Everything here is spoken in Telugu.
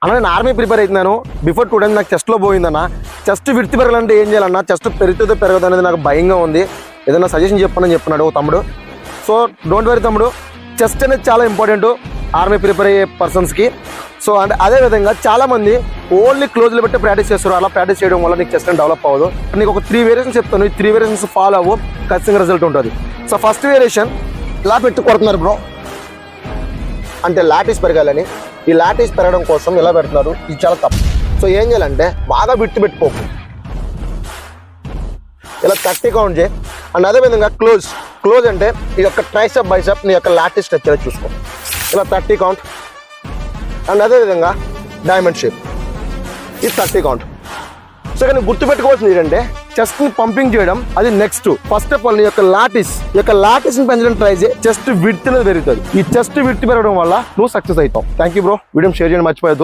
అన్న నేను ఆర్మీ ప్రిపేర్ అవుతున్నాను. బిఫోర్ 2 days నాకు చెస్ట్లో పోయిందన్న. చెస్ట్ విడితి పెరగాలంటే ఏం చేయాలన్నా? చెస్ట్ పెరుగుతుందో పెరగదు అనేది నాకు భయంగా ఉంది. ఏదైనా సజెషన్ చెప్పనని చెప్పినాడు తమ్ముడు. సో డోంట్ వరీ తమ్ముడు, చెస్ట్ అనేది చాలా ఇంపార్టెంట్ ఆర్మీ ప్రిపేర్ అయ్యే పర్సన్స్కి. సో అండ్ అదేవిధంగా చాలామంది ఓన్లీ క్లోజ్లు పెట్టి ప్రాక్టీస్ చేస్తారు. అలా ప్రాక్టీస్ చేయడం వల్ల నీకు చెస్ట్ డెవలప్ అవ్వదు. నీకు ఒక 3 వేరియేషన్స్ చెప్తాను. ఈ 3 వేరియేషన్స్ ఫాలో అవ్వు, ఖచ్చితంగా రిజల్ట్ ఉంటుంది. సో ఫస్ట్ వేరియేషన్ ఇలా పెట్టి కొడుతున్నారు బ్రో, అంటే లాటిస్ పెరగాలని. ఈ లాటిస్ పెరగడం కోసం ఇలా పెడుతున్నారు, ఇది చాలా తప్పు. సో ఏం చేయాలంటే బాగా విట్టు పెట్టుకోకు, ఇలా 30 కౌంట్ చేయి. అండ్ అదేవిధంగా క్లోజ్ అంటే ఈ యొక్క ట్రైసెప్ బైసెప్ నీ యొక్క లాటిస్ స్ట్రక్చర్ చూసుకో, ఇలా 30 కౌంట్. అండ్ అదేవిధంగా డైమండ్ షేప్, ఇది 30 కౌంట్. సో కానీ గుర్తుపెట్టుకోవాల్సింది ఏంటంటే చెస్ట్ ని పంపింగ్ చేయడం అది నెక్స్ట్. ఫస్ట్ ఆఫ్ ఆల్ నీ యొక్క లాటిస్ ని పెంచడం ట్రై చేయి, చెస్ట్ విడ్త్ అనేది పెరుగుతుంది. ఈ చెస్ట్ విడ్త్ పెరగడం వల్ల నువ్వు సక్సెస్ అవుతావు. Thank you bro, video share చేయడం మర్చిపోయద్దు.